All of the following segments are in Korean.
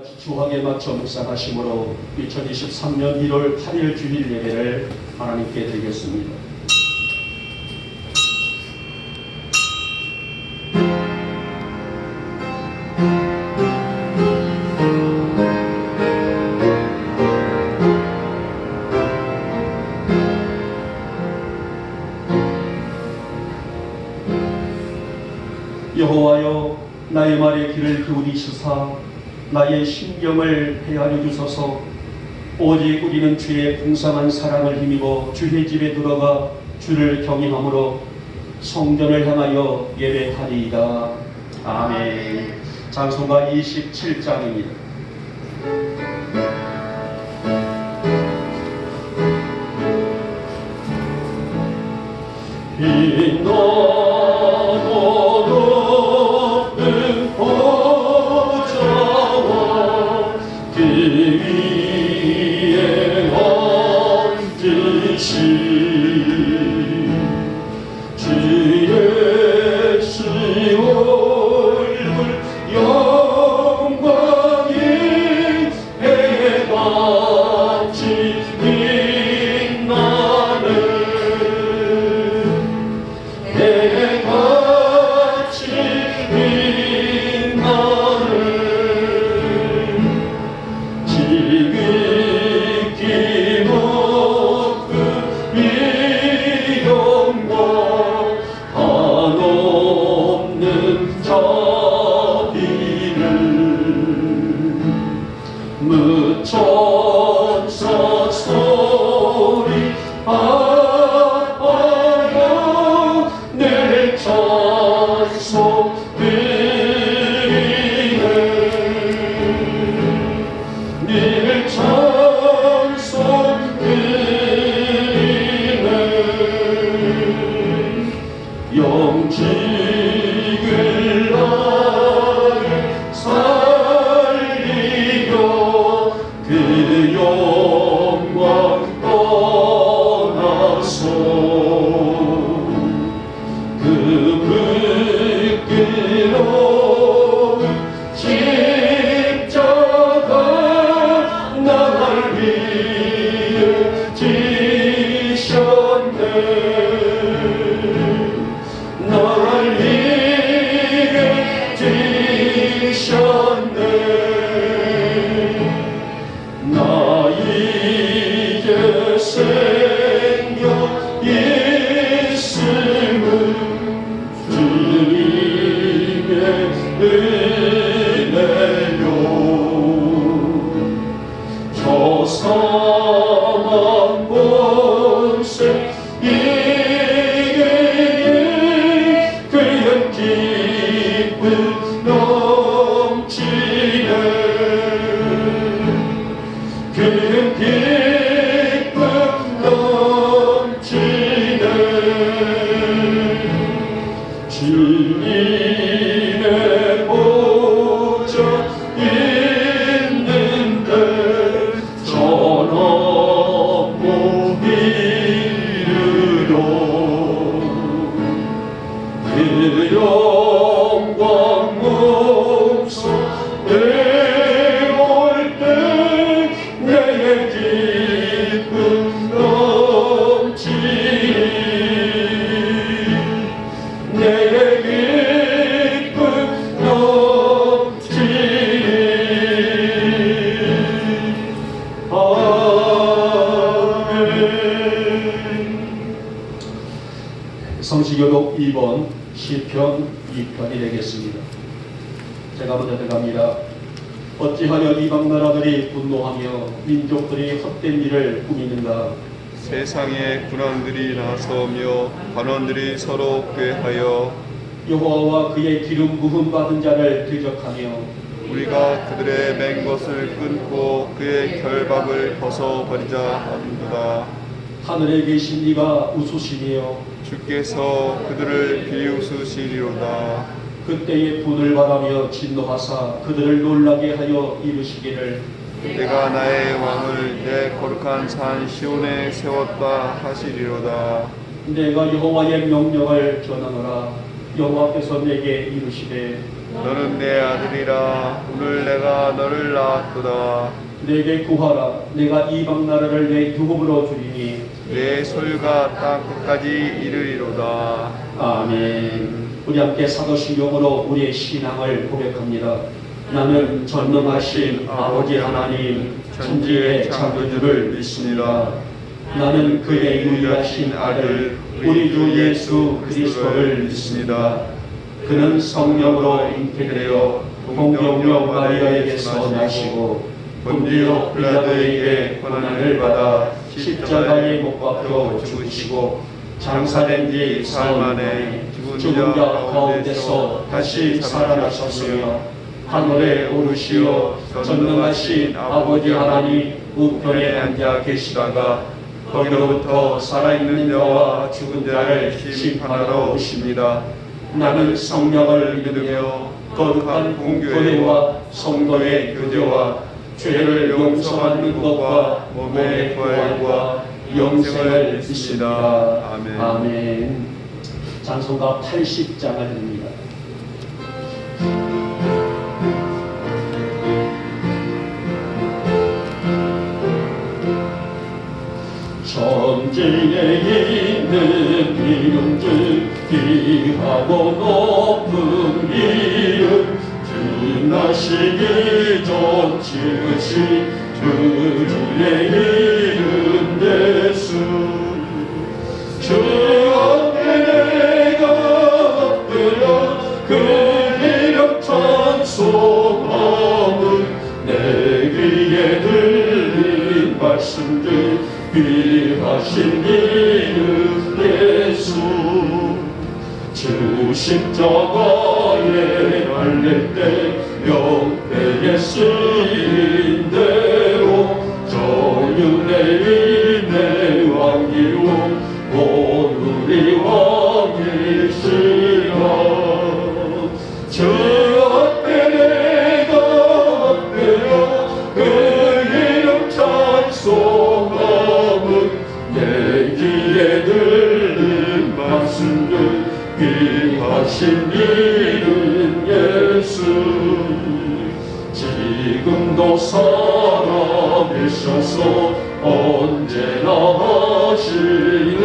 주학에 맞춰 묵상하심으로 2023년 1월 8일 주일 예배를 하나님께 드리겠습니다. 여호와여, 나의 말에 귀를 기울이시사 나의 심령을 헤아려 주소서. 오직 우리는 주의 풍성한 사랑을 힘입어 주의 집에 들어가 주를 경외함으로 성전을 향하여 예배하리이다. 아멘. 찬송가 27장입니다. 성시교독 2번 시편 2편이 되겠습니다. 제가 먼저 들어갑니다. 어찌하여 이방 나라들이 분노하며 민족들이 헛된 일을 꾸미는가. 세상에 군왕들이 나서며 관원들이 서로 꾀하여 여호와와 그의 기름 부음 받은 자를 대적하며 우리가 그들의 맨 것을 끊고 그의 결박을 벗어버리자 하는도다. 하늘에 계신 이가 웃으시며 주께서 그들을 비웃으시리로다. 그때에 분을 바라며 진노하사 그들을 놀라게 하여 이르시기를 내가 나의 왕을 내 거룩한 산 시온에 세웠다 하시리로다. 내가 여호와의 명령을 전하노라. 여호와께서 내게 이르시되 너는 내 아들이라. 오늘 내가 너를 낳았도다. 내게 구하라. 내가 이방 나라를 내 유업으로 주리니 내 소유가 땅 끝까지 이르리로다. 아멘. 우리 함께 사도신경으로 우리의 신앙을 고백합니다. 나는 전능하신 아버지 하나님 천지의 창조주를 믿습니다. 나는 그의 유일하신 아들 우리 주 예수 그리스도를 믿습니다. 그는 성령으로 잉태되어 동정녀 마리아에게서 나시고 본디오 빌라도에게 고난을 받아 십자가에 못 박혀 죽으시고 장사된 뒤 사흘 만에 죽은 자 가운데서 다시 살아나셨으며 하늘에 오르시어 전능하신 아버지 하나님 우편에 앉아 계시다가 거기로부터 살아있는 자와 죽은 자를 심판하러 오십니다. 나는 성령을 믿으며 거룩한 공교회와 성도의 교제와 죄를 용서받는 것과 몸의 부활과 영생을 믿습니다. 아멘. 아멘. 찬송가 80장을 드립니다. 천지에 있는 이름 중 귀하고 높은 이름 주나시기 전 지으신 주의 이름 예수 주 앞에 내가 엎드려 그 이름 찬송함은 내 귀에 들린 말씀들 귀하신 이름 예수 주 십자가에 달릴 때 명패에 쓰인 대로 저윤의 인내 왕이요 오늘이 왕이시라 주 앞에 내가 엎드려 그 이름 찬송함은 내 귀에 들린 말씀들 귀하신 이름 예수 지금도 살아계셔서 언제나 하시는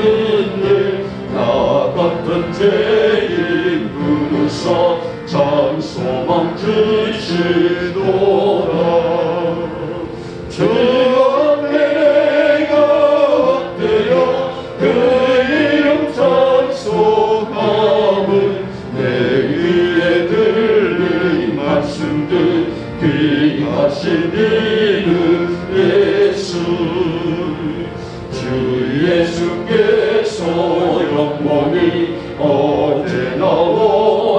일 나 같은 죄인 부르사 찬송함 주시도다 주 앞에 내가 엎드려 그 이름 찬송함은 내 귀에 들린 말씀들 귀하신 이름 예수 주 예수께서 영원히 어제나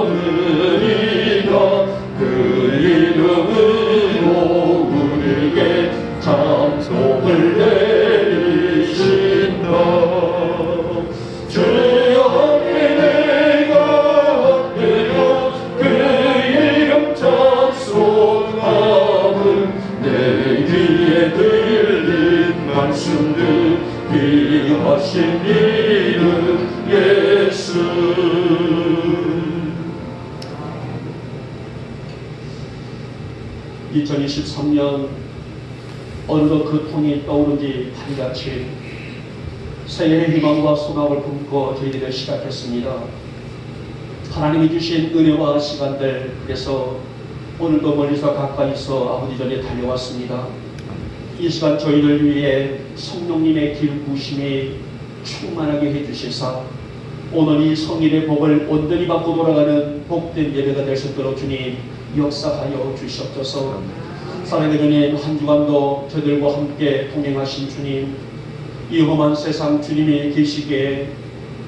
오늘이나 그 이름으로 우리에게 찬송을 내리신다 주 앞에 내가 엎드려 그 이름 찬송함은 내 귀에 들린 말씀들 귀하신 이름 예수 2023년 어느덧 그 통이 떠오른 지 달같이 새해의 희망과 소망을 품고 저희들을 시작했습니다. 하나님이 주신 은혜와 시간들 그래서 오늘도 멀리서 가까이서 아버지 전에 달려왔습니다. 이 시간 저희를 위해 성령님의 기름부심이 충만하게 해주시사 오늘 이 성일의 복을 온전히 받고 돌아가는 복된 예배가 될 수 있도록 주님 역사하여 주시옵소서. 사랑의 주님 한 주간도 저들과 함께 동행하신 주님 이 험한 세상 주님이 계시기에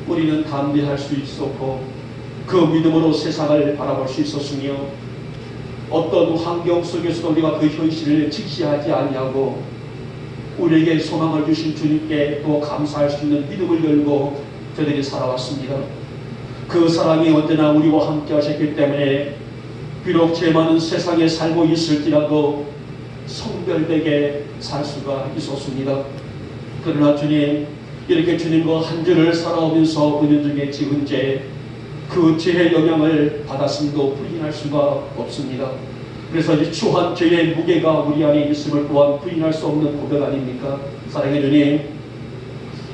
우리는 담대할 수 있었고 그 믿음으로 세상을 바라볼 수 있었으며 어떤 환경 속에서도 우리가 그 현실을 직시하지 아니하고 우리에게 소망을 주신 주님께 또 감사할 수 있는 믿음을 열고 저들이 살아왔습니다. 그 사랑이 언제나 우리와 함께 하셨기 때문에 비록 죄 많은 세상에 살고 있을지라도 성별되게 살 수가 있었습니다. 그러나 주님 이렇게 주님과 한 주를 살아오면서 은연 중에 지은 죄 그 죄의 영향을 받았음도 부인할 수가 없습니다. 그래서 이 추한 죄의 무게가 우리 안에 있음을 또한 부인할 수 없는 고백 아닙니까? 사랑의 주님,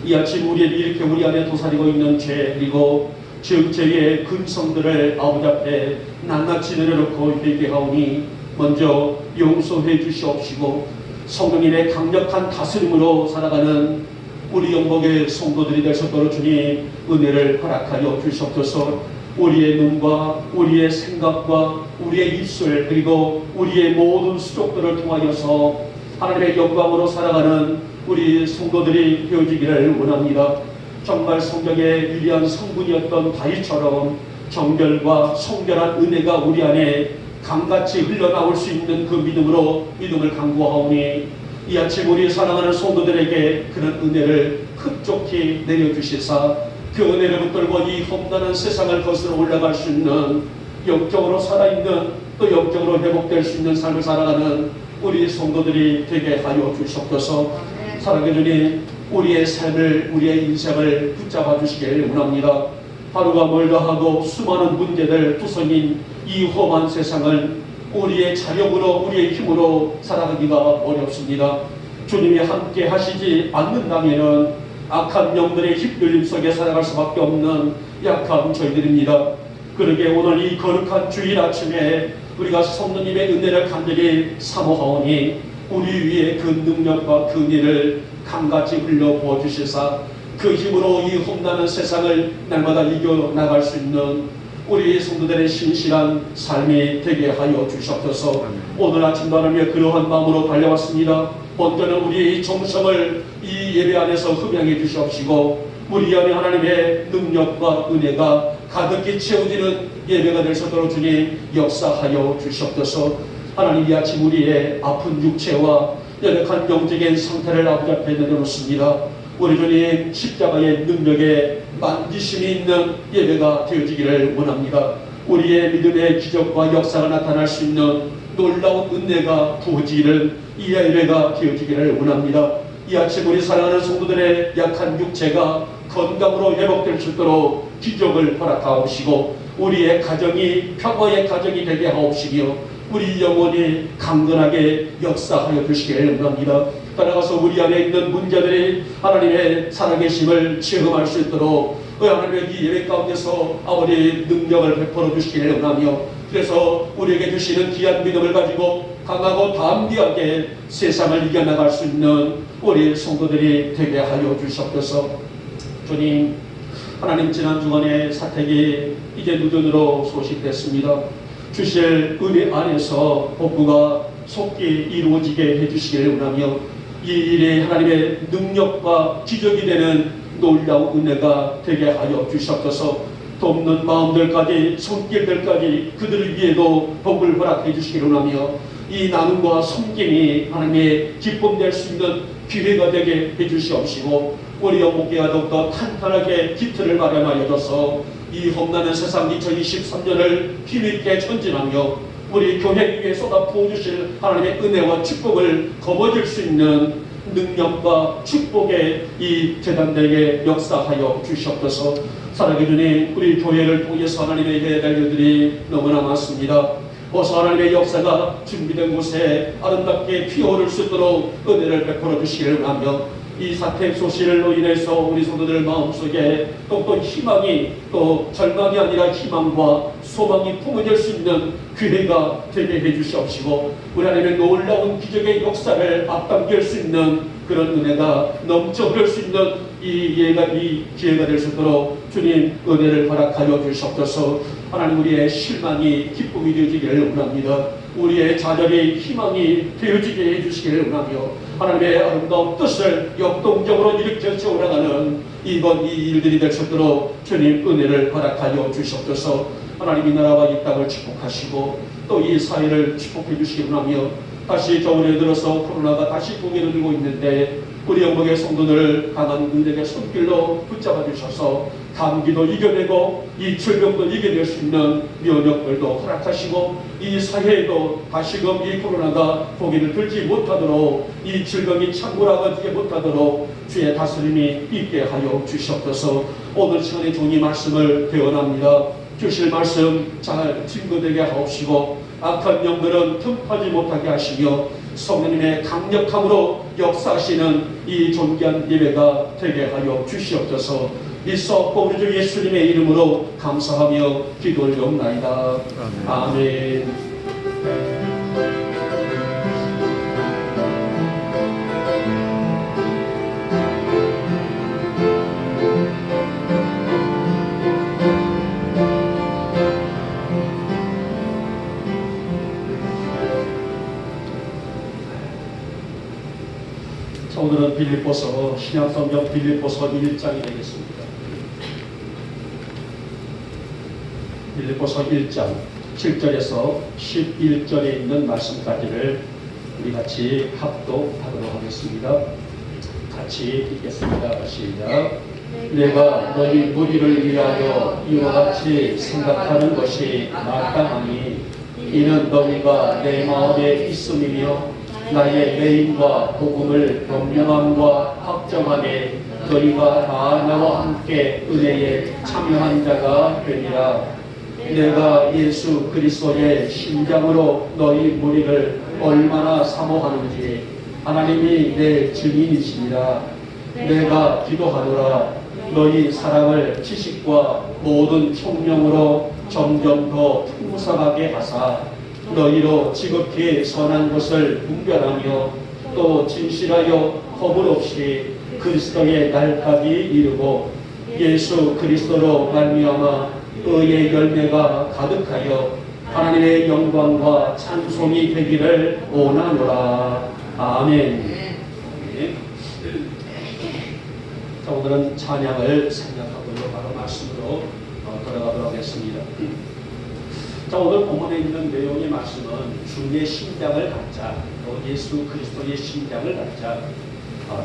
이 아침 이렇게 우리 안에 도사리고 있는 죄, 그리고 죄의 근성들을 아버지 앞에 낱낱이 내려놓고 회개하오니 먼저 용서해 주시옵시고 성령님의 강력한 다스림으로 살아가는 우리 영복의 성도들이 될 수 있도록 주님 은혜를 허락하여 주시옵소서. 우리의 눈과 우리의 생각과 우리의 입술 그리고 우리의 모든 수족들을 통하여서 하나님의 영광으로 살아가는 우리 성도들이 되어지기를 원합니다. 정말 성경의 위대한 성분이었던 다윗처럼 정결과 성결한 은혜가 우리 안에 강같이 흘러나올 수 있는 그 믿음을 강구하오니 이 아침 우리 사랑하는 성도들에게 그런 은혜를 흡족히 내려주시사 그 은혜를 붙들고 이 험난한 세상을 거슬러 올라갈 수 있는 영적으로 살아있는 또 영적으로 회복될 수 있는 삶을 살아가는 우리 성도들이 되게 하여 주시옵소서. 사랑의 주님, 우리의 삶을 우리의 인생을 붙잡아 주시길 원합니다. 하루가 멀다 하고 수많은 문제들 투성인 이 험한 세상을 우리의 자력으로 우리의 힘으로 살아가기가 어렵습니다. 주님이 함께 하시지 않는다면 악한 영들의 휩쓸림 속에 살아갈 수밖에 없는 약한 저희들입니다. 그러게 오늘 이 거룩한 주일 아침에 우리가 성령님의 은혜를 간절히 사모하오니 우리 위에 그 능력과 그 은혜를 강같이 흘려 부어주시사 그 힘으로 이 험난한 세상을 날마다 이겨나갈 수 있는 우리 성도들의 신실한 삶이 되게 하여 주시옵소서. 오늘 아침도 하나님의 그러한 마음으로 달려왔습니다. 먼저는 우리의 정성을 이 예배 안에서 흠양해 주시옵시고 우리 안에 하나님의 능력과 은혜가 가득히 채워지는 예배가 될 수 있도록 주님 역사하여 주시옵소서. 하나님 이 아침 우리의 아픈 육체와 연약한 영적인 상태를 아버지 앞에 내려놓습니다. 우리 주님 십자가의 능력에 만지심이 있는 예배가 되어지기를 원합니다. 우리의 믿음의 기적과 역사가 나타날 수 있는 놀라운 은혜가 부어지는 이 예배가 되어지기를 원합니다. 이 아침 우리 사랑하는 성도들의 약한 육체가 건강으로 회복될 수 있도록 기적을 허락하옵시고 우리의 가정이 평화의 가정이 되게 하옵시며 우리 영혼이 강건하게 역사하여 주시기를 원합니다. 따라가서 우리 안에 있는 문제들이 하나님의 살아계심을 체험할 수 있도록 하나님의 이 예배 가운데서 아버지 능력을 베풀어 주시기를 원하며 그래서 우리에게 주시는 귀한 믿음을 가지고 강하고 담대하게 세상을 이겨나갈 수 있는 우리 성도들이 되게 하여 주시옵소서. 주님, 하나님 지난 주간의 사택이 이제 누전으로 소식됐습니다. 주실 은혜 안에서 복부가 속히 이루어지게 해주시기를 원하며 이 일이 하나님의 능력과 기적이 되는 놀라운 은혜가 되게 하여 주시옵소서. 돕는 마음들까지 손길들까지 그들을 위해도 복을 허락해 주시기를 원하며 이 나눔과 섬김이 하나님의 기쁨 될 수 있는 기회가 되게 해주시옵시고 우리 영목교회가 더욱더 탄탄하게 기틀을 마련하여 줘서 이 험난한 세상 2023년을 힘있게 전진하며 우리 교회 위에 쏟아 부어주실 하나님의 은혜와 축복을 거머쥘 수 있는 능력과 축복의 이 재단들에게 역사하여 주시옵소서. 사랑해 주님, 우리 교회를 통해서 하나님의 해야 일들이 너무나 많습니다. 어서 하나님의 역사가 준비된 곳에 아름답게 피어오를 수 있도록 은혜를 베풀어 주시기를 원하며 이 사택 소식으로 인해서 우리 성도들 마음속에 또 희망이 또 절망이 아니라 희망과 소망이 품어질 수 있는 기회가 되게 해주시옵시고 우리 하나님의 놀라운 기적의 역사를 앞당길 수 있는 그런 은혜가 넘쳐 흐를 수 있는 이 기회가 될 수 있도록 주님 은혜를 허락하여 주시옵소서. 하나님 우리의 실망이 기쁨이 되어지기를 원합니다. 우리의 좌절이 희망이 되어지게 해주시기를 원하며 하나님의 아름다운 뜻을 역동적으로 일으켜 세워나가는 이 일들이 될 수 있도록 주님 은혜를 허락하여 주시옵소서. 하나님 이 나라와 이 땅을 축복하시고 또 이 사회를 축복해 주시기 원하며 다시 겨울에 들어서 코로나가 다시 고개를 들고 있는데 우리 영광의 성도들을 강한 은혜의 손길로 붙잡아 주셔서 감기도 이겨내고 이 질병도 이겨낼 수 있는 면역들도 허락하시고 이 사회에도 다시금 이 코로나가 고개를 들지 못하도록 이 질병이 창궐하지 못하도록 주의 다스림이 있게 하여 주시옵소서. 오늘 시간에 종이 말씀을 배워납니다. 주실 말씀 잘 증거되게 하옵시고 악한 영들은 틈타지 못하게 하시며 성령님의 강력함으로 역사하시는 이 존귀한 예배가 되게 하여 주시옵소서. 있사옵고 우리 주 예수님의 이름으로 감사하며 기도 올려옵나이다. 아멘. 자, 오늘은 빌립보서 신약성경 빌립보서 1장이 되겠습니다. 빌립보서 1장 7절에서 11절에 있는 말씀까지를 우리 같이 합독하도록 하겠습니다. 같이 읽겠습니다. 시작. 내가 너희 무리를 위하여 이와 같이 생각하는 것이 마땅하니 이는 너희가 내 마음에 있음이며 나의 메인과 복음을 분명함과 확정함에 너희가 다 나와 함께 은혜에 참여한 자가 되리라. 내가 예수 그리스도의 심장으로 너희 무리를 얼마나 사모하는지 하나님이 내 증인이시니라. 내가 기도하노라. 너희 사랑을 지식과 모든 총명으로 점점 더 풍성하게 하사 너희로 지극히 선한 것을 분별하며 또 진실하여 허물 없이 그리스도의 날까지 이르고 예수 그리스도로 말미암아 의의 열매가 가득하여 하나님의 영광과 찬송이 되기를 원하노라. 아멘. 네. 자, 오늘은 찬양을 생각하고요. 바로 말씀으로 들어가도록 하겠습니다. 자, 오늘 본문에 있는 내용의 말씀은 주님의 심장을 갖자, 또 예수 그리스도의 심장을 갖자,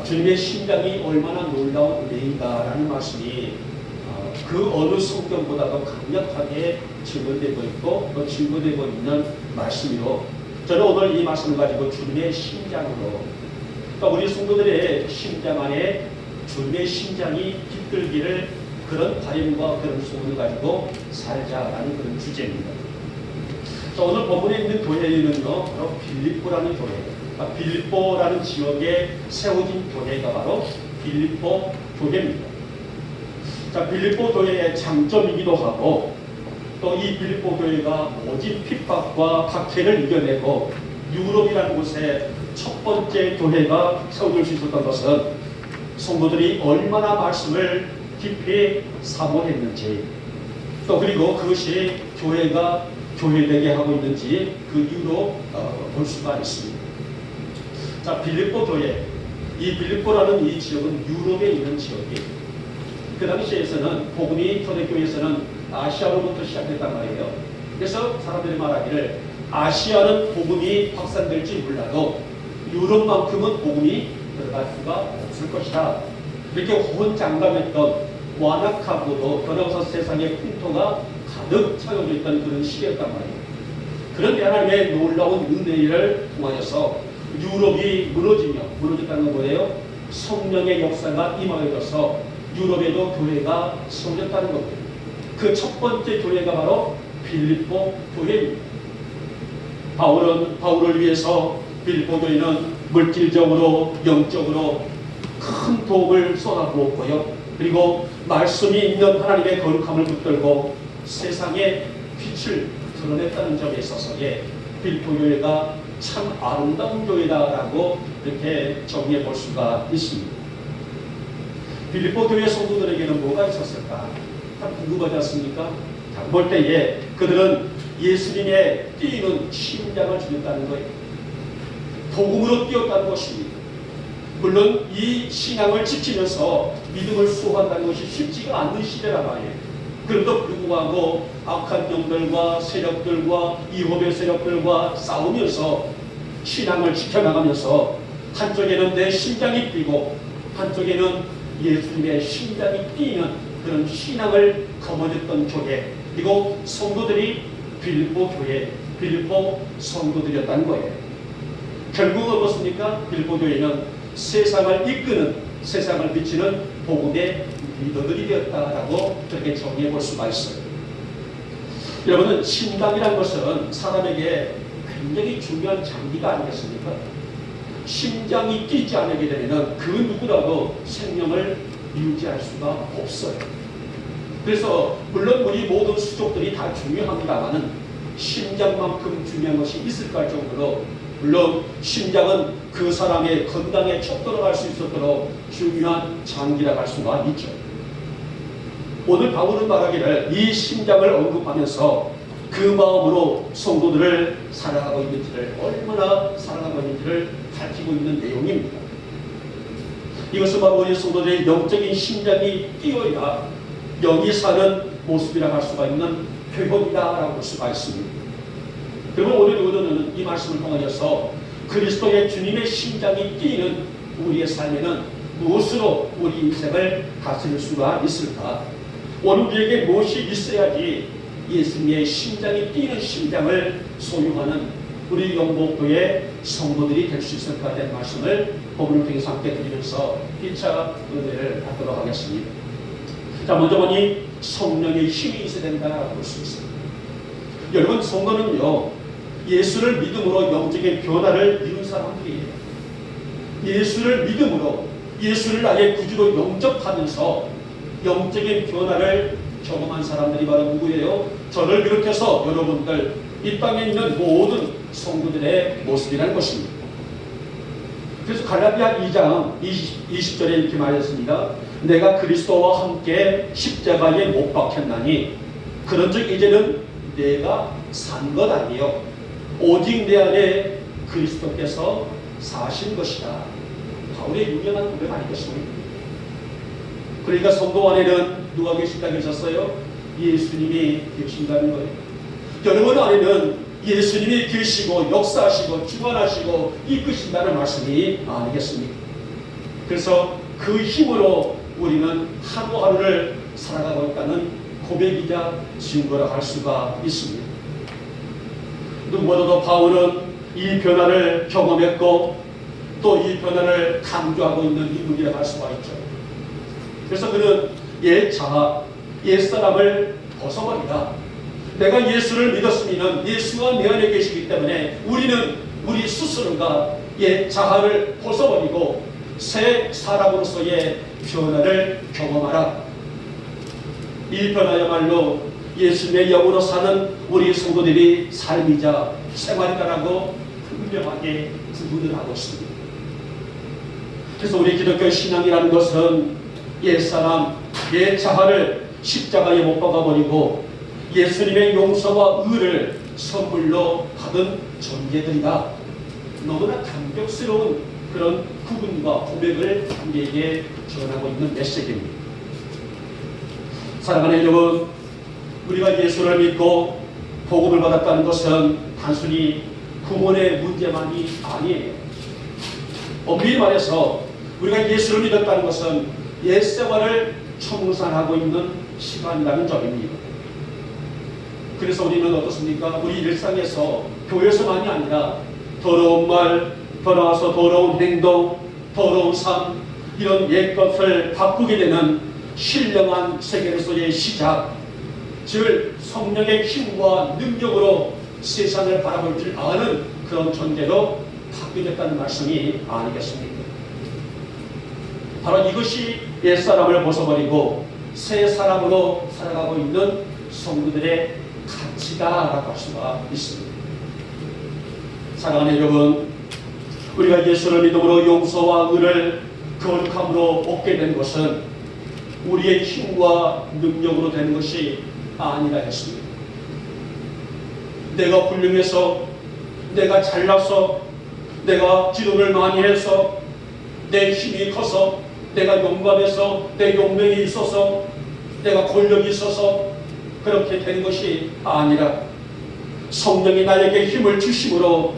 주님의 심장이 얼마나 놀라운 은혜인가라는 말씀이 그 어느 성경보다도 강력하게 증거되고 있고 또 증거되고 있는 말씀이요. 저는 오늘 이 말씀을 가지고 주님의 심장으로, 또 우리 성도들의 심장 안에 주님의 심장이 깃들기를 그런 바램과 그런 소원을 가지고 살자라는 그런 주제입니다. 자, 오늘 본문에 있는 교회는요, 바로 빌립보라는 교회, 빌립보라는 지역에 세워진 교회가 바로 빌립보 교회입니다. 자, 빌립보 교회의 장점이기도 하고 또 이 빌립보 교회가 모진 핍박과 박해를 이겨내고 유럽이라는 곳에 첫 번째 교회가 세워질 수 있었던 것은 성도들이 얼마나 말씀을 깊이 사모했는지, 또 그리고 그것이 교회가 교회되게 하고 있는지 그 이유로 볼 수가 있습니다. 자, 빌립보 교회, 이 빌립보라는 이 지역은 유럽에 있는 지역이에요. 그 당시에서는 복음이 초대교회에서는 아시아로부터 시작했단 말이에요. 그래서 사람들이 말하기를 아시아는 복음이 확산될지 몰라도 유럽만큼은 복음이 들어갈 수가 없을 것이다. 이렇게 호언장담했던 완악하고도 변함없어 세상의 풍토가 가득 차여져 있던 그런 시기였단 말이에요. 그런데 하나님의 놀라운 은혜를 통하여서 유럽이 무너졌다는 건 뭐예요? 성령의 역사가 임하여져서 유럽에도 교회가 세워졌다는 겁니다. 그 첫 번째 교회가 바로 빌립보 교회입니다. 바울을 위해서 빌립보 교회는 물질적으로 영적으로 큰 도움을 쏟아부었고요. 그리고 말씀이 있는 하나님의 거룩함을 붙들고 세상에 빛을 드러냈다는 점에 있어서의 빌립보 교회가 참 아름다운 교회다라고 이렇게 정리해 볼 수가 있습니다. 빌립보 교회 성도들에게는 뭐가 있었을까? 참 궁금하지 않습니까? 자, 볼 때에 그들은 예수님의 뛰는 심장을 지녔다는 거예요. 복음으로 뛰었다는 것입니다. 물론 이 신앙을 지키면서 믿음을 수호한다는 것이 쉽지가 않는 시대란 말이에요. 그럼에도 불구하고 악한 영들과 세력들과 이호의 세력들과 싸우면서 신앙을 지켜나가면서 한쪽에는 내 심장이 뛰고 한쪽에는 예수님의 심장이 뛰는 그런 신앙을 거머쥐었던 교회, 그리고 성도들이 빌립보 교회, 빌립보 성도들이었다는 거예요. 결국은 어떻습니까? 빌립보 교회는 세상을 이끄는, 세상을 비치는 복음의 리더들이 되었다라고 그렇게 정리해 볼 수가 있어요. 여러분은 심장이라는 것은 사람에게 굉장히 중요한 장기가 아니겠습니까? 심장이 뛰지 않게 되면 그 누구라도 생명을 유지할 수가 없어요. 그래서 물론 우리 모든 수족들이 다 중요합니다만은 심장만큼 중요한 것이 있을까 할 정도로, 물론 심장은 그 사람의 건강에 척돌아갈 수 있도록 중요한 장기라고 할 수가 있죠. 오늘 바울은 말하기를 이 심장을 언급하면서 그 마음으로 성도들을 살아가고 있는지를, 얼마나 살아가고 있는지를 밝히고 있는 내용입니다. 이것은 바로 우리 성도들의 영적인 심장이 뛰어야 영이 사는 모습이라고 할 수가 있는 표현이다라고 볼 수가 있습니다. 그리고 오늘 우리는 이 말씀을 통하여서 그리스도의 주님의 심장이 뛰는 우리의 삶에는 무엇으로 우리 인생을 다스릴 수가 있을까? 오늘 우리에게 무엇이 있어야지 예수님의 심장이 뛰는 심장을 소유하는 우리 영복교의 성도들이 될 수 있을까 하는 말씀을 본문을 통해서 함께 드리면서 1차 은혜를 받도록 하겠습니다. 자, 먼저 보니 성령의 힘이 있어야 된다고 볼 수 있습니다. 여러분, 성도는요, 예수를 믿음으로 영적인 변화를 이룬 사람들이에요. 예수를 믿음으로, 예수를 나의 구주로 영접하면서 영적인 변화를 경험한 사람들이 바로 누구예요? 저를 비롯해서 여러분들, 이 땅에 있는 모든 성도들의 모습이라는 것입니다. 그래서 갈라디아 2장 20절에 이렇게 말했습니다. 내가 그리스도와 함께 십자가에 못 박혔나니 그런즉 이제는 내가 산 것 아니요 오직 내 안에 그리스도께서 사신 것이다. 바울의 유명한 고백 아니겠습니까? 그러니까 성도 안에는 누가 계신다고 하셨어요? 예수님이 계신다는 거예요. 여러분 안에는 예수님이 계시고 역사하시고 주관하시고 이끄신다는 말씀이 아니겠습니까? 그래서 그 힘으로 우리는 하루하루를 살아가고 있다는 고백이자 증거라 할 수가 있습니다. 누구보다도 바울은 이 변화를 경험했고 또 이 변화를 강조하고 있는 인물이라 할 수가 있죠. 그래서 그는 옛 자아, 옛 사람을 벗어버리라. 내가 예수를 믿었으면 예수가 내 안에 계시기 때문에 우리는 우리 스스로가 옛 자아를 벗어버리고 새 사람으로서의 변화를 경험하라. 이 변화야말로 예수님의 영으로 사는 우리 성도들이 삶이자 생활이다라고 분명하게 구분을 하고 있습니다. 그래서 우리 기독교 신앙이라는 것은 옛사람, 옛 자아를 십자가에 못 박아버리고 예수님의 용서와 의를 선물로 받은 존재들이다. 너무나 감격스러운 그런 구분과 고백을 우리에게 전하고 있는 메시지입니다. 사랑하는 여러분, 우리가 예수를 믿고 복음을 받았다는 것은 단순히 구원의 문제만이 아니에요. 엄밀히 말해서 우리가 예수를 믿었다는 것은 옛 생활을 청산하고 있는 시간이라는 점입니다. 그래서 우리는 어떻습니까? 우리 일상에서 교회에서만이 아니라 더러운 말, 돌아와서 더러운 행동, 더러운 삶, 이런 옛것을 바꾸게 되는 신령한 세계로서의 시작, 즉 성령의 힘과 능력으로 세상을 바라볼 줄 아는 그런 존재로 바뀌겠다는 말씀이 아니겠습니까? 바로 이것이 옛사람을 벗어버리고 새 사람으로 살아가고 있는 성도들의 가치다라고 할 수가 있습니다. 사랑하는 여러분, 우리가 예수를 믿음으로 용서와 의를 거룩함으로 얻게 된 것은 우리의 힘과 능력으로 되는 것이 아니라 했습니다. 내가 훌륭해서, 내가 잘나서, 내가 기도를 많이 해서, 내 힘이 커서, 내가 용감해서, 내 용맹이 있어서, 내가 권력이 있어서 그렇게 되는 것이 아니라 성령이 나에게 힘을 주심으로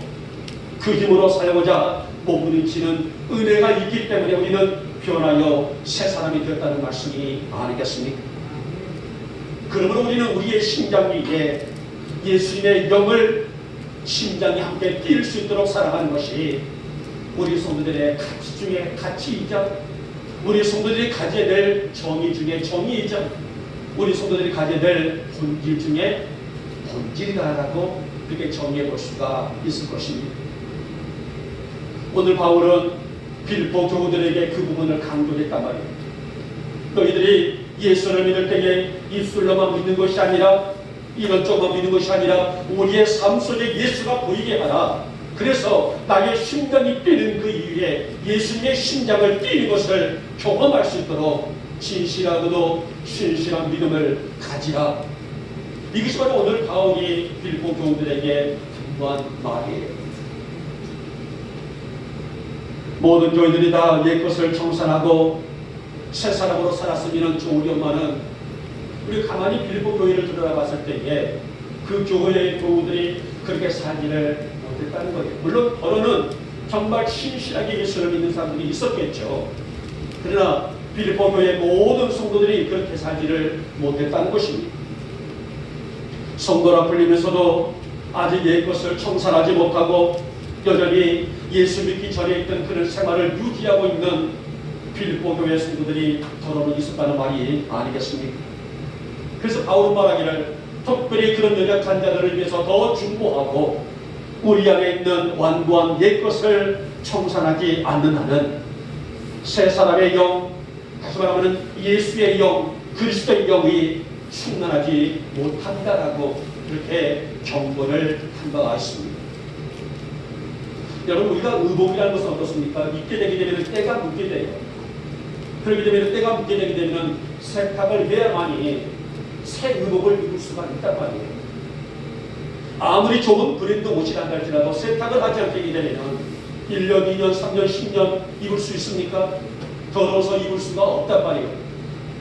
그 힘으로 살고자 몸부림치는 은혜가 있기 때문에 우리는 변하여 새 사람이 되었다는 말씀이 아니겠습니까? 그러므로 우리는 우리의 심장 위에 예수님의 영을 심장이 함께 뛸 수 있도록 살아가는 것이 우리 성도들의 가치 중에 가치이자 우리 성도들이 가져야 될 정의 중에 정의이자 우리 성도들이 가져야 될 본질 중에 본질이다라고 그렇게 정리해 볼 수가 있을 것입니다. 오늘 바울은 빌립보 교우들에게 그 부분을 강조했단 말이에요. 너희들이 예수를 믿을 때에 입술로만 믿는 것이 아니라 이런 쪽만 믿는 것이 아니라 우리의 삶 속에 예수가 보이게 하라. 그래서 나의 심장이 뛰는 그 이유에 예수님의 심장을 뛰는 것을 경험할 수 있도록 진실하고도 신실한 믿음을 가지라. 이것이 바로 오늘 바울이 빌립보 교우들에게 당부한 말이에요. 모든 교회들이 다 옛것을 청산하고 새 사람으로 살았으면 좋으련만은 우리 가만히 빌립보 교회를 들여다봤을 때에 그 교회의 교우들이 그렇게 살기를 못했다는 거예요. 물론 더러는 정말 신실하게 예수를 믿는 사람들이 있었겠죠. 그러나 빌립보 교회의 모든 성도들이 그렇게 살지를 못했다는 것입니다. 성도라 불리면서도 아직 옛것을 청산하지 못하고 여전히 예수 믿기 전에 있던 그런 생활을 유지하고 있는 빌립보 교회 성도들이 더러는 있었다는 말이 아니겠습니까? 그래서 바울은 말하기를 특별히 그런 연약한 자들을 위해서 더 중보하고 우리 안에 있는 완고한 옛것을 청산하지 않는 한은 새 사람의 영, 다시 말하면 예수의 영, 그리스도의 영이 충만하지 못한다라고 그렇게 경고를 한 바가 있습니다. 여러분, 우리가 의복이라는 것은 어떻습니까? 입게 되게 되면 때가 묻게 돼요. 그렇게 되면 때가 묻게 되게 되면 세탁을 해야만이 새 의복을 입을 수가 있단 말이에요. 아무리 좋은 브랜드 옷이라 할지라도 세탁을 하지 않게 되면 1년, 2년, 3년, 10년 입을 수 있습니까? 더러워서 입을 수가 없단 말이에요.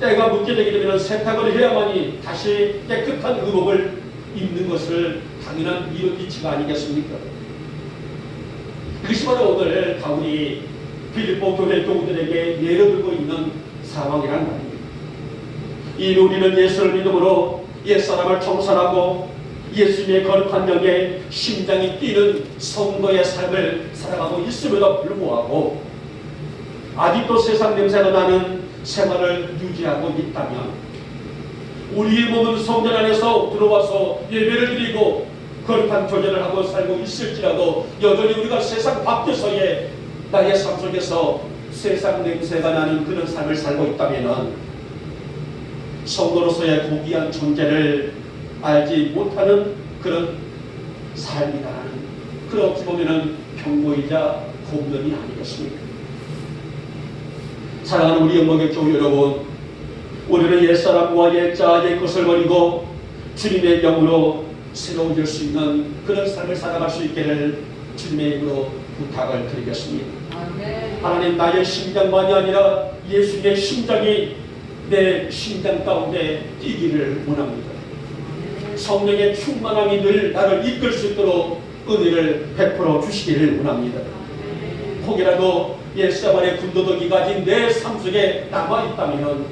때가 묻게 되게 되면 세탁을 해야만이 다시 깨끗한 의복을 입는 것을 당연한 이치가 아니겠습니까? 그것이 바로 오늘 바울이 빌립보 교회 교우들에게 예를 들고 있는 상황이란 말입니다. 이 우리는 예수를 믿음으로 옛사람을 청산하고 예수님의 거룩한 영에 심장이 뛰는 성도의 삶을 살아가고 있음에도 불구하고 아직도 세상 냄새가 나는 생활을 유지하고 있다면 우리의 몸은 성전 안에서 들어와서 예배를 드리고 거룩한 교제를 하고 살고 있을지라도 여전히 우리가 세상 밖에서의 나의 삶 속에서 세상 냄새가 나는 그런 삶을 살고 있다면 성도로서의 고귀한 존재를 알지 못하는 그런 삶이라는 그런 어찌 보면 경고이자 공론이 아니겠습니까? 사랑하는 우리 영광의 교우 여러분, 우리는 옛사람과 옛자 옛것을 버리고 주님의 영으로 새로워질 수 있는 그런 삶을 살아갈 수 있기를 주님의 이름으로 부탁을 드리겠습니다. 아멘. 하나님, 나의 심장만이 아니라 예수님의 심장이 내 심장 가운데 뛰기를 원합니다. 성령의 충만함이 늘 나를 이끌 수 있도록 은혜를 베풀어 주시기를 원합니다. 혹이라도 옛사람의 군더더기 가진 내 삶 속에 남아있다면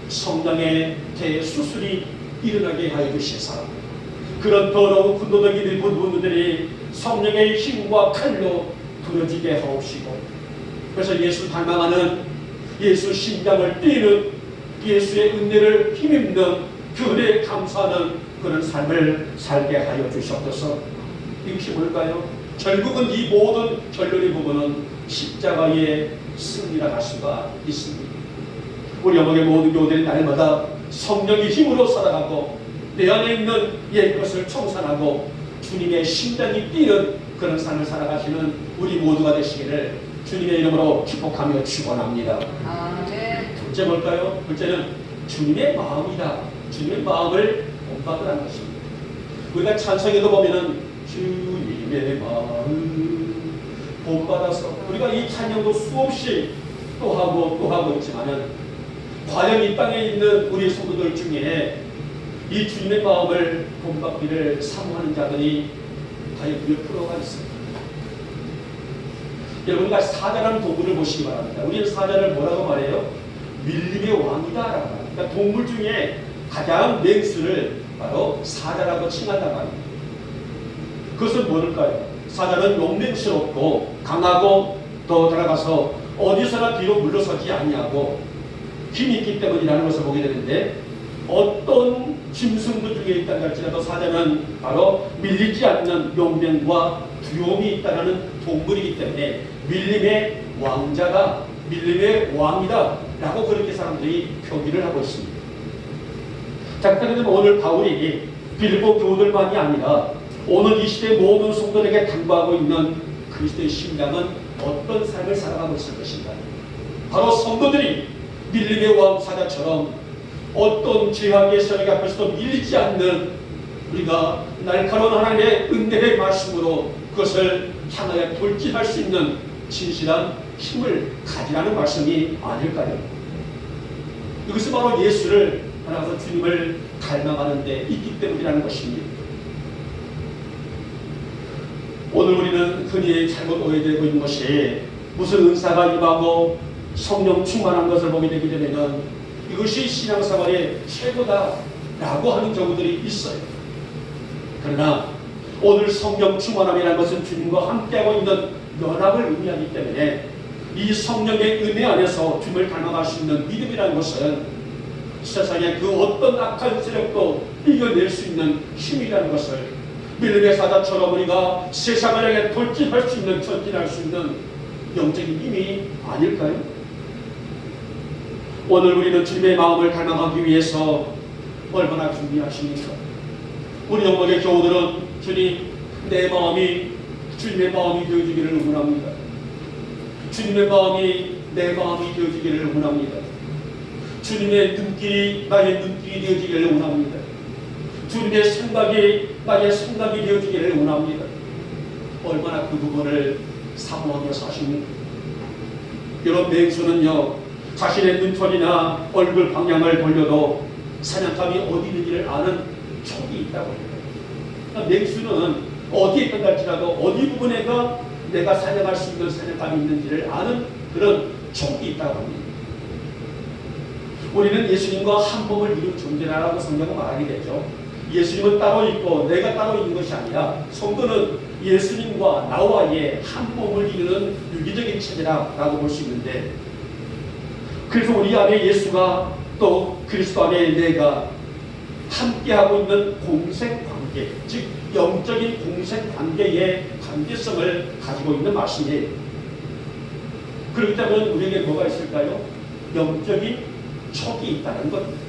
성령의 대수술이 일어나게 하여 주시사 그런 더러운 군더더기들 분들이 성령의 힘과 칼로 부러지게 하옵시고, 그래서 예수 닮아가는 예수 심장을 뛰는 예수의 은혜를 힘입는 그 은혜에 감사하는 그런 삶을 살게 하여 주시옵소서. 이것이 뭘까요? 결국은 이 모든 결론의 부분은 십자가의 승리라 할 수가 있습니다. 우리 영광의 모든 교우들이 날마다 성령의 힘으로 살아가고 내 안에 있는 옛것을 청산하고 주님의 심장이 뛰는 그런 삶을 살아가시는 우리 모두가 되시기를 주님의 이름으로 축복하며 축원합니다. 아멘. 둘째 뭘까요? 둘째는 주님의 마음이다. 주님의 마음을 본받으라는 것입니다. 우리가 찬송에도 보면은 주님의 마음 본받아서 우리가 이 찬양도 수없이 또 하고 있지만은 과연 이 땅에 있는 우리 성도들 중에 이 주님의 마음을 본받기를 사모하는 자들이 과연 몇 프로가 있습니까? 여러분과 사자라는 동물을 보시기 바랍니다. 우리는 사자를 뭐라고 말해요? 밀림의 왕이다 라고 말합니다. 그러니까 동물 중에 가장 맹수를 바로 사자라고 칭한단 말입니다. 그것은 뭘까요? 사자는 용맹스럽고 강하고 더 들어가서 어디서나 뒤로 물러서지 아니하고 힘이 있기 때문이라는 것을 보게 되는데, 어떤 짐승도 중에 있다 할지라도 사자는 바로 밀리지 않는 용맹과 두려움이 있다는 동물이기 때문에 밀림의 왕자다, 밀림의 왕이다 라고 그렇게 사람들이 표기를 하고 있습니다. 자, 그런데 오늘 바울이 빌립보 교우들만이 아니라 오늘 이 시대 모든 성도들에게 당부하고 있는 그리스도의 심장은 어떤 삶을 살아가고 있을 것인가. 바로 성도들이 밀림의 왕 사자처럼 어떤 죄악의 세력 앞에서도 밀리지 않는 우리가 날카로운 하나님의 은혜의 말씀으로 그것을 향하여 돌진할 수 있는 진실한 힘을 가지라는 말씀이 아닐까요? 이것은 바로 예수를 따라서 주님을 닮아가는 데 있기 때문이라는 것입니다. 오늘 우리는 흔히 잘못 오해되고 있는 것이 무슨 은사가 임하고 성령 충만한 것을 보게 되기 전에는 이것이 신앙생활의 최고다라고 하는 경우들이 있어요. 그러나 오늘 성령 충만함이라는 것은 주님과 함께하고 있는 연합을 의미하기 때문에 이 성령의 은혜 안에서 주님을 닮아갈 수 있는 믿음이라는 것은 세상의 그 어떤 악한 세력도 이겨낼 수 있는 힘이라는 것을 밀림의 사자처럼 우리가 세상을 향해 돌진할 수 있는, 전진할 수 있는 영적인 힘이 아닐까요? 오늘 우리는 주님의 마음을 닮아가기 위해서 얼마나 준비하십니까? 우리 영광의 교우들은 주님, 내 마음이 주님의 마음이 되어지기를 응원합니다. 주님의 마음이 내 마음이 되어지기를 응원합니다. 주님의 눈길이 나의 눈길이 되어지기를 원합니다. 주님의 생각이 나의 생각이 되어지기를 원합니다. 얼마나 그 부분을 사모하며 사십니까? 이런 맹수는요, 자신의 눈초리나 얼굴 방향을 돌려도 사냥감이 어디 있는지를 아는 촉이 있다고 합니다. 맹수는 어디에 있든 갈지라도 어디 부분에가 내가 사냥할 수 있는 사냥감이 있는지를 아는 그런 촉이 있다고 합니다. 우리는 예수님과 한 몸을 이룬 존재라고 성경은 말하게 되죠. 예수님은 따로 있고 내가 따로 있는 것이 아니라 성도는 예수님과 나와의 한 몸을 이루는 유기적인 체제라고 볼 수 있는데, 그래서 우리 안에 예수가 또 그리스도 안에 내가 함께하고 있는 공생관계, 즉 영적인 공생관계의 관계성을 가지고 있는 말씀이에요. 그렇기 때문에 우리에게 뭐가 있을까요? 영적인 촉이 있다는 겁니다.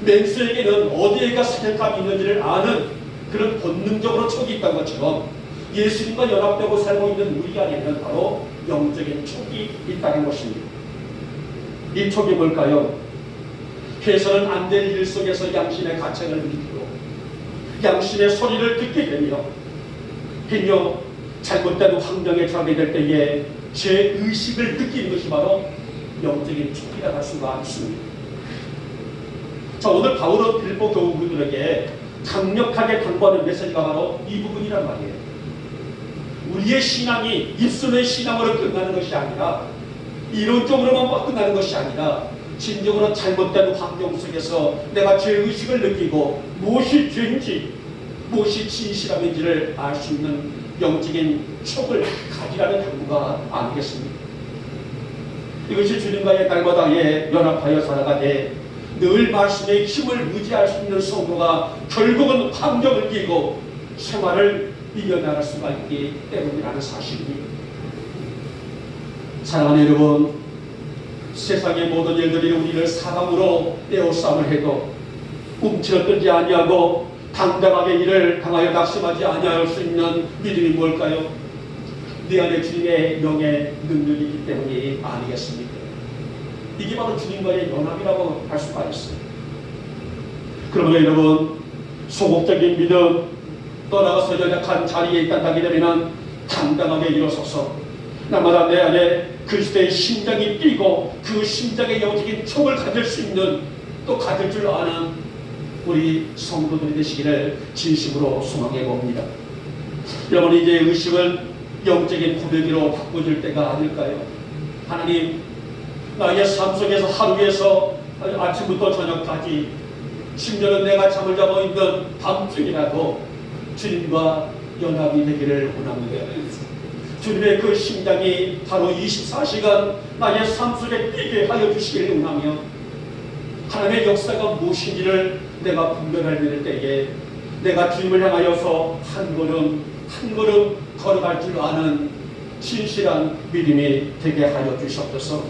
맹수에게는 어디에가 사냥감이 있는지를 아는 그런 본능적으로 촉이 있다는 것처럼 예수님과 연합되고 살고 있는 우리 안에는 바로 영적인 촉이 있다는 것입니다. 이 촉이 뭘까요? 해서는 안 될 일 속에서 양심의 가책을 느끼고 양심의 소리를 듣게 되며 행여 잘못된 환경에 처하게 될 때에 제 의식을 느끼는 것이 바로 영적인 촉이라 할 수가 있습니다. 자, 오늘 바울은 빌립보 교우들에게 강력하게 당부하는 메시지가 바로 이 부분이란 말이에요. 우리의 신앙이 입술의 신앙으로 끝나는 것이 아니라 이론적으로만 끝나는 것이 아니라 진정으로 잘못된 환경 속에서 내가 죄의식을 느끼고 무엇이 죄인지 무엇이 진실함인지를 알 수 있는 영적인 촉을 가지라는 당부가 아니겠습니까? 이것이 주님과의 날마다의 연합하여 살아가되 늘 말씀의 힘을 의지할 수 있는 성도가 결국은 환경을 이기고 생활을 이겨나갈 수가 있기 때문이라는 사실입니다. 사랑하는 여러분, 세상의 모든 일들이 우리를 사방으로 에워싸움을 해도 움츠러들지 아니하고 당당하게 이를 강하여 낙심하지 아니할 수 있는 믿음이 뭘까요? 내 안에 주님의 영의 능력이 있기 때문이 아니겠습니까? 이게 바로 주님과의 연합이라고 할 수가 있어요. 그러므로 여러분, 소극적인 믿음, 떠나가서 연약한 자리에 있다게 되면 당당하게 일어서서 날마다 내 안에 그리스도의 심장이 뛰고 그 심장의 영적인 촉을 가질 수 있는, 또 가질 줄 아는 우리 성도들이 되시기를 진심으로 소망해 봅니다. 여러분, 이제 의식을 영적인 고백으로 바꿔줄 때가 아닐까요? 하나님, 나의 삶 속에서 하루에서 아침부터 저녁까지, 심지어는 내가 잠을 자고 있는 밤중이라도 주님과 연합이 되기를 원합니다. 주님의 그 심장이 바로 24시간 나의 삶 속에 뛰게 하여 주시기를 원하며, 하나님의 역사가 무엇인지를 내가 분별할 때에 내가 주님을 향하여서 한 걸음 한 걸음 걸어갈 줄 아는 진실한 믿음이 되게 하여 주시옵소서.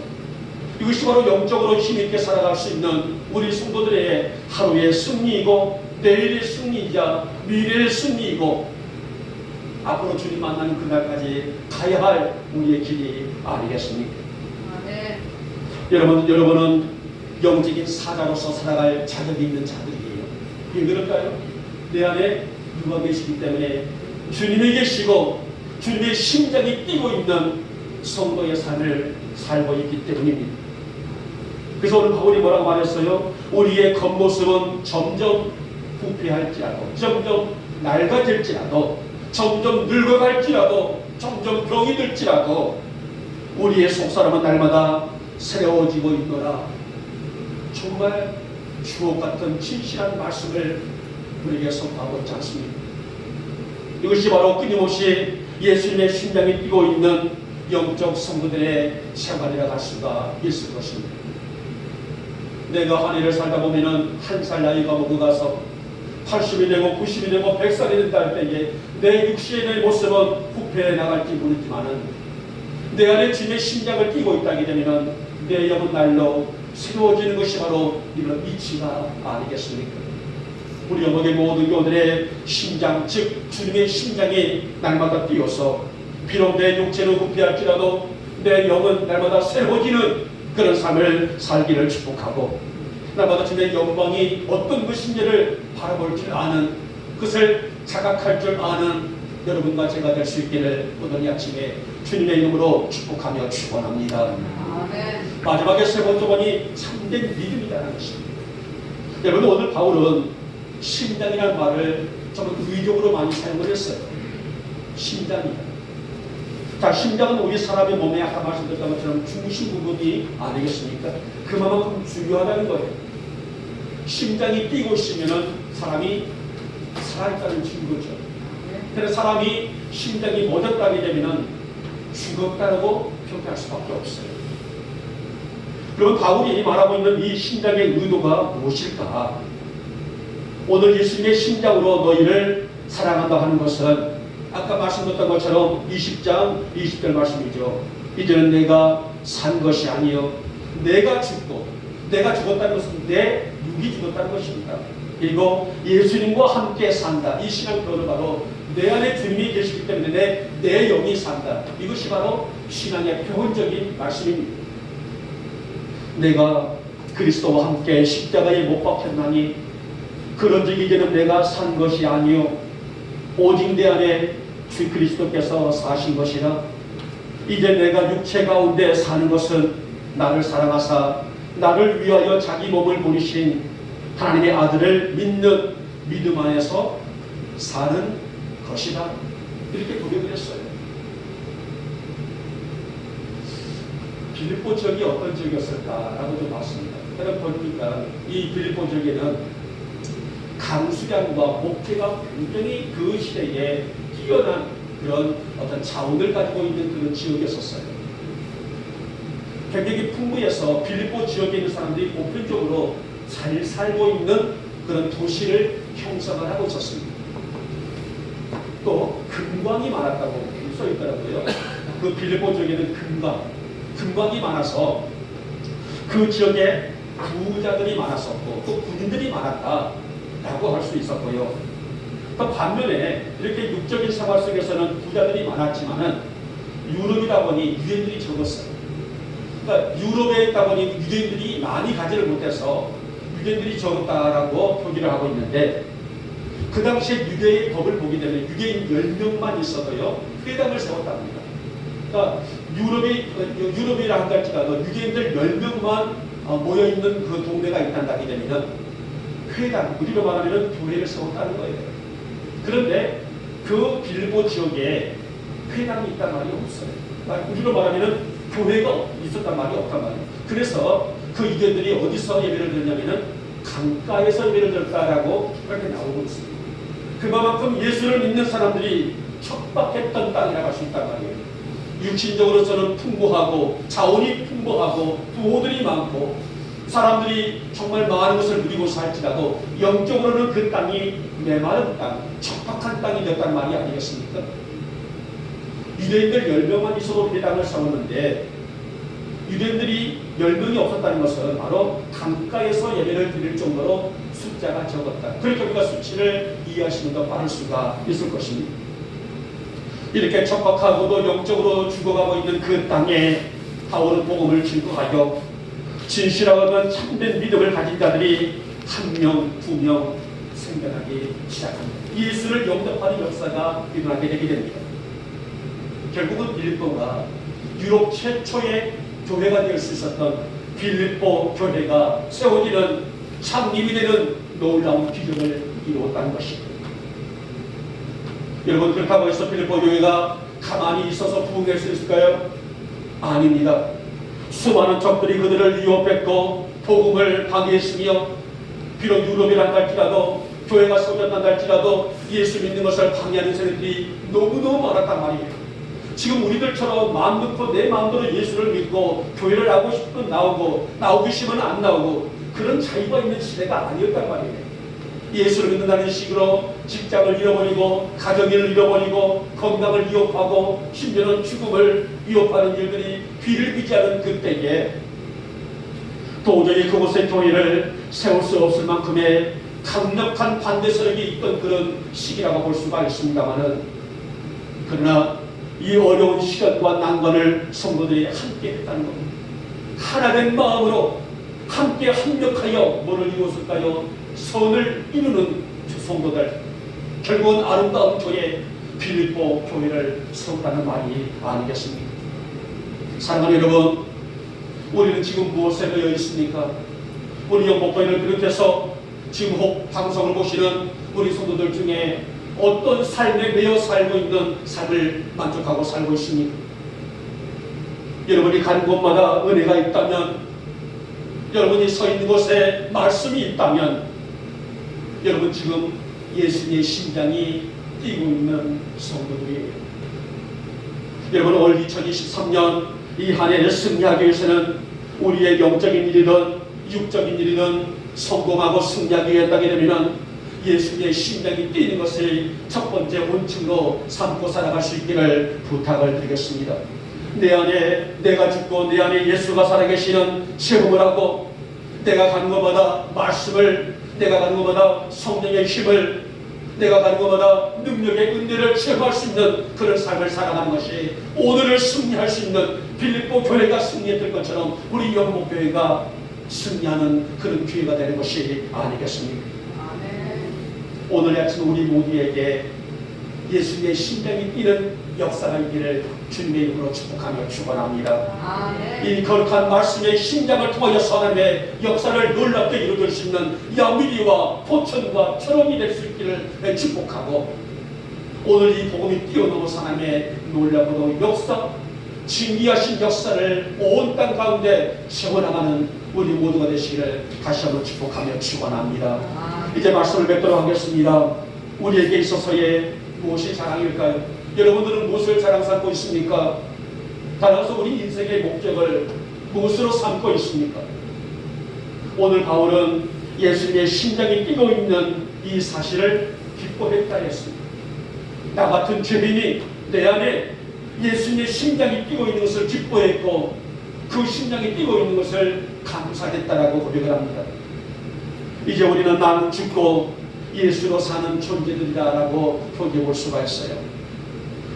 이것이 바로 영적으로 힘있게 살아갈 수 있는 우리 성도들의 하루의 승리이고 내일의 승리이자 미래의 승리이고 앞으로 주님 만나는 그날까지 가야 할 우리의 길이 아니겠습니까? 네. 여러분은 영적인 사자로서 살아갈 자격이 있는 자들이에요. 왜 그럴까요? 내 안에 누가 계시기 때문에 주님이 계시고 주님의 심장이 뛰고 있는 성도의 삶을 살고 있기 때문입니다. 그래서 오늘 바울이 뭐라고 말했어요? 우리의 겉모습은 점점 부패할지라도, 점점 낡아질지라도, 점점 늙어갈지라도, 점점 병이 들지라도 우리의 속사람은 날마다 새로워지고 있노라. 정말 주옥 같은 진실한 말씀을 우리에게 선포하고 있지 않습니까? 이것이 바로 끊임없이 예수님의 심장이 뛰고 있는 영적 성도들의 생활이라 할 수가 있을 것입니다. 내가 한 해를 살다 보면은 한 살 나이가 먹어가서 80이 되고 90이 되고 100살이 된다 할 때에 내 육신의 모습은 부패해 나갈지 모르지만은 내 안에 주님의 심장을 띄고 있다게 되면은 내 영은 날로 새로워지는 것이 바로 이런 이치가 아니겠습니까? 우리 영역의 모든 교들의 심장, 즉 주님의 심장이 날마다 뛰어서 비록 내 육체는 부패할지라도 내 영은 날마다 새로워지는 그런 삶을 살기를 축복하고 날마다 주님의 영광이 어떤 것인지를 바라볼 줄 아는, 그것을 자각할 줄 아는 여러분과 제가 될 수 있기를 오늘 이 아침에 주님의 이름으로 축복하며 축원합니다. 마지막에 세 번째 번이 참된 믿음이라는 것입니다. 여러분, 오늘 바울은 심장이라는 말을 정말 의적으로 많이 사용을 했어요. 심장이다. 자, 심장은 우리 사람의 몸에 아까 말씀드렸던 것처럼 중심 부분이 아니겠습니까? 그만큼 중요하다는 거예요. 심장이 뛰고 있으면 사람이 살아있다는 증거죠. 그래서 사람이 심장이 멎었다게 되면 죽었다고 평가할 수밖에 없어요. 그러면 바울이 말하고 있는 이 심장의 의도가 무엇일까? 오늘 예수님의 심장으로 너희를 사랑한다 하는 것은 아까 말씀드렸던 것처럼 20장 20절 말씀이죠. 이제는 내가 산 것이 아니요 내가 죽고, 내가 죽었다는 것은 내 육이 죽었다는 것입니다. 그리고 예수님과 함께 산다. 이 신앙 표현은 바로 내 안에 주님이 계시기 때문에 내 영이 산다. 이것이 바로 신앙의 표현적인 말씀입니다. 내가 그리스도와 함께 십자가에 못 박혔나니 그런즉 이제는 내가 산 것이 아니요 오직 내 안에 주 그리스도께서 사신 것이라. 이제 내가 육체 가운데 사는 것은 나를 사랑하사 나를 위하여 자기 몸을 보내신 하나님의 아들을 믿는 믿음 안에서 사는 것이다. 이렇게 고백을 했어요. 빌립보 지역이 어떤 지역이었을까라고 좀 봤습니다. 그럼 보니까 이 빌립보 지역에는 강수량과 목재가 굉장히 그 시대에 뛰어난 그런 어떤 자원을 가지고 있는 그런 지역이었어요. 굉장히 풍부해서 빌립보 지역에 있는 사람들이 보편적으로 잘 살고 있는 그런 도시를 형성을 하고 있었습니다. 또 금광이 많았다고 써 있더라고요. 그 빌립보 지역에는 금광이 많아서 그 지역에 부자들이 많았었고 또 군인들이 많았다라고 할 수 있었고요. 또 반면에 이렇게 육적인 생활 속에서는 부자들이 많았지만은 유럽이다 보니 유대인들이 적었어요. 그러니까 유럽에 있다 보니 유대인들이 많이 가지를 못해서 유대인들이 적었다라고 표기를 하고 있는데, 그 당시에 유대의 법을 보게 되면 유대인 10명만 있어도요 회당을 세웠답니다. 그러니까 유럽이라 한달지라도 유대인들 10명만 모여있는 그 동네가 있단다게 되면 회당, 우리로 말하면 교회를 세웠다는 거예요. 그런데 그 빌립보 지역에 회당이 있단 말이 없어요. 그러니까 우리로 말하면 교회가 있었단 말이 없단 말이에요. 그래서 그 유대인들이 어디서 예배를 드렸냐면은 강가에서 예배를 드렸다라고 그렇게 나오고 있습니다. 그만큼 예수를 믿는 사람들이 척박했던 땅이라고 할 수 있단 말이에요. 육신적으로서는 풍부하고 자원이 풍부하고 부호들이 많고 사람들이 정말 많은 것을 누리고 살지라도 영적으로는 그 땅이 메마른 땅, 척박한 땅이 됐단 말이 아니겠습니까? 유대인들 10명만 있어도 그 땅을 사오는데 유대인들이 10명이 없었다는 것은 바로 강가에서 예배를 드릴 정도로 숫자가 적었다. 그렇게 우리가 수치를 이해하시는 더 빠를 수가 있을 것입니다. 이렇게 척박하고도 영적으로 죽어가고 있는 그 땅에 바울은 복음을 증거하여 진실하고 참된 믿음을 가진 자들이 1명, 2명 생겨나기 시작합니다. 예수를 영접하는 역사가 일어나게 되게 됩니다. 결국은 빌립보가 유럽 최초의 교회가 될 수 있었던 빌립보 교회가 세워지는 창립이 되는 놀라운 기적을 이루었다는 것입니다. 여러분, 그렇다고 해서 빌립보 교회가 가만히 있어서 부흥할 수 있을까요? 아닙니다. 수많은 적들이 그들을 위협했고 복음을 방해했으며 비록 유럽이란 할지라도 교회가 세워졌단 할지라도 예수 믿는 것을 방해하는 사람들이 너무너무 많았단 말이에요. 지금 우리들처럼 마음 놓고 내 마음대로 예수를 믿고 교회를 나오고 싶으면 나오고 나오기 싫으면 안 나오고 그런 자유가 있는 시대가 아니었단 말이에요. 예수를 믿는다는 식으로 직장을 잃어버리고 가정을 잃어버리고 건강을 위협하고 심지어는 죽음을 위협하는 일들이 비일비재하는 그때에 도저히 그곳의 교회를 세울 수 없을 만큼의 강력한 반대 세력이 있던 그런 시기라고 볼 수가 있습니다만은, 그러나 이 어려운 시간과 난관을 성도들이 함께 했다는 겁니다. 하나된 마음으로 함께 합력하여 뭐를 이루었을까요? 선을 이루는 성도들, 결국은 아름다운 교회 빌립보 교회를 세웠다는 말이 아니겠습니까? 사랑하는 여러분, 우리는 지금 무엇에 놓여 있습니까? 우리 영목교회를 비롯해서 지금 혹 방송을 보시는 우리 성도들 중에 어떤 삶에 매여 살고 있는 삶을 만족하고 살고 있습니까? 여러분이 간 곳마다 은혜가 있다면, 여러분이 서 있는 곳에 말씀이 있다면, 여러분 지금 예수님의 심장이 뛰고 있는 성도들이에요. 여러분, 올 2023년 이 한 해를 승리하기 위해서는 우리의 영적인 일이든 육적인 일이든 성공하고 승리하기 위하게 되면 예수님의 심장이 뛰는 것을 첫 번째 원칙으로 삼고 살아갈 수 있기를 부탁을 드리겠습니다. 내 안에 내가 죽고 내 안에 예수가 살아계시는 체험을 하고, 내가 가는 것마다 말씀을, 내가 가는 것마다 성령의 힘을, 내가 가는 것마다 능력의 은혜를 체험할 수 있는 그런 삶을 살아가는 것이 오늘을 승리할 수 있는 빌립보 교회가 승리했던 것처럼 우리 영목교회가 승리하는 그런 기회가 되는 것이 아니겠습니까? 오늘 아침 우리 모두에게 예수님의 심장이 뛰는 역사가 있기를 주님의 이름으로 축복하며 축원합니다. 이 거룩한 말씀의 심장을 통하여서 하나님의 역사를 놀랍게 이루어질 수 있는 야미리와 포천과 철원이 될 수 있기를 축복하고, 오늘 이 복음이 뛰어넘어서 하나님의 놀랍고도 역사, 진귀하신 역사를 온 땅 가운데 세워나가는 우리 모두가 되시기를 다시 한번 축복하며 축원합니다. 이제 말씀을 뵙도록 하겠습니다. 우리에게 있어서의 무엇이 자랑일까요? 여러분들은 무엇을 자랑 삼고 있습니까? 따라서 우리 인생의 목적을 무엇으로 삼고 있습니까? 오늘 바울은 예수님의 심장이 뛰고 있는 이 사실을 기뻐했다 했습니다. 나 같은 죄인이 내 안에 예수님의 심장이 뛰고 있는 것을 기뻐했고, 그 심장이 뛰고 있는 것을 감사했다라고 고백을 합니다. 이제 우리는 나는 죽고 예수로 사는 존재들이다라고 표기해 볼 수가 있어요.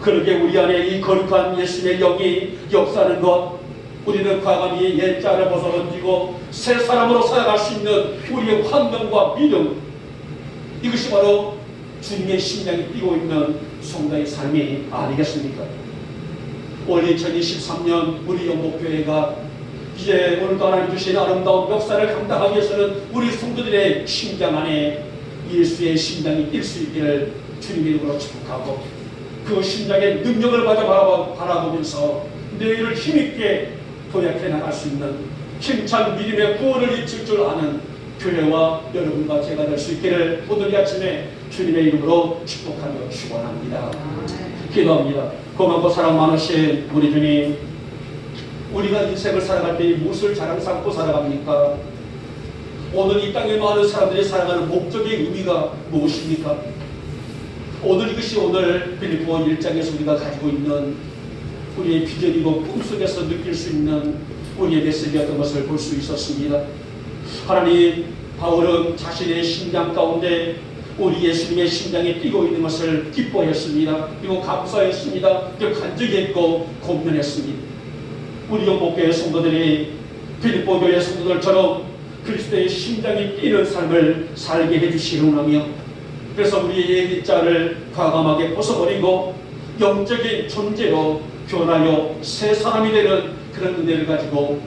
그러게 우리 안에 이 거룩한 예수님의 영이 역사하는 것, 우리는 과감히 옛자를 벗어던지고 새 사람으로 살아갈 수 있는 우리의 환경과 믿음, 이것이 바로 주님의 심장이 뛰고 있는 성도의 삶이 아니겠습니까? 올 2023년 우리 영목교회가 이제 오늘도 하나님 주신 아름다운 역사를 감당하기 위해서는 우리 성도들의 심장 안에 예수의 심장이 뛸 수 있기를 주님의 이름으로 축복하고, 그 심장의 능력을 바라보면서 내일을 힘있게 도약해 나갈 수 있는 힘찬 믿음의 구원을 입힐 줄 아는 교회와 여러분과 제가 될 수 있기를 오늘 이 아침에 주님의 이름으로 축복하며 축원합니다. 기도합니다. 고맙고 사랑 많으신 우리 주님, 우리가 인생을 살아갈 때 무엇을 자랑 삼고 살아갑니까? 오늘 이 땅에 많은 사람들이 살아가는 목적의 의미가 무엇입니까? 오늘 이것이 오늘 빌립보 1장에서 우리가 가지고 있는 우리의 비전이고 꿈속에서 느낄 수 있는 우리의 메시지였던 것을 볼 수 있었습니다. 하나님, 바울은 자신의 심장 가운데 우리 예수님의 심장이 뛰고 있는 것을 기뻐했습니다. 그리고 감사했습니다. 그리고 간증했고 공면했습니다. 우리 영목교회 성도들이 빌립보 교회 성도들처럼 그리스도의 심장이 뛰는 삶을 살게 해주시기 원하며, 그래서 우리의 옛자를 과감하게 벗어버리고 영적인 존재로 변하여 새 사람이 되는 그런 은혜를 가지고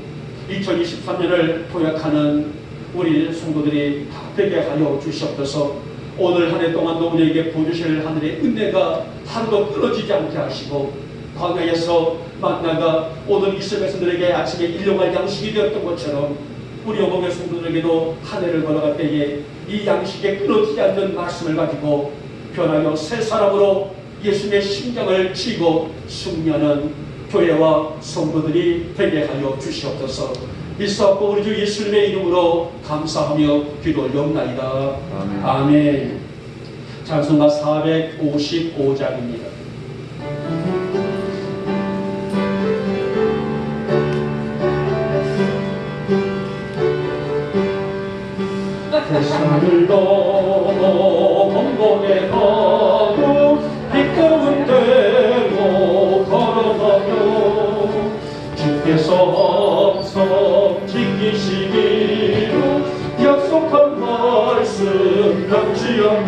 2023년을 도약하는 우리 성도들이 다 되게 하여 주시옵소서. 오늘 한 해 동안도 우리에게 보여주실 하늘의 은혜가 하루도 끊어지지 않게 하시고, 광야에서 만나가 오늘 이스라엘 백성들에게 아침에 일용할 양식이 되었던 것처럼 우리 어머니 성도들에게도 한 해를 걸어갈 때에 이 양식에 끊어지지 않는 말씀을 가지고 변하여 새 사람으로 예수님의 심장을 치고 승리하는 교회와 성도들이 되게 하여 주시옵소서. 믿사옵고 우리 주 예수님의 이름으로 감사하며 기도 올려옵나이다. 아멘. 아멘. 찬송가 455장입니다. 세상을 넘어 먼 가고 빛가운 대로 걸어가며 주께서 항상 지키시기로 약속한 말씀 변치 않는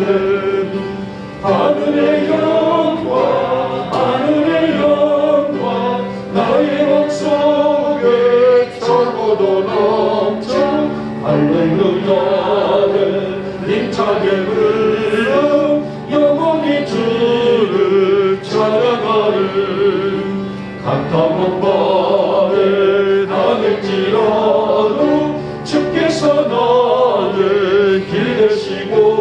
하늘의 영광, 하늘의 영광, 나의 맘속에 차고도 넘쳐 할렐루야를 힘차게 불러 영원히 주를 찬양하는 간tam한 발에 나눌지라도 주께서 나를 길 대시고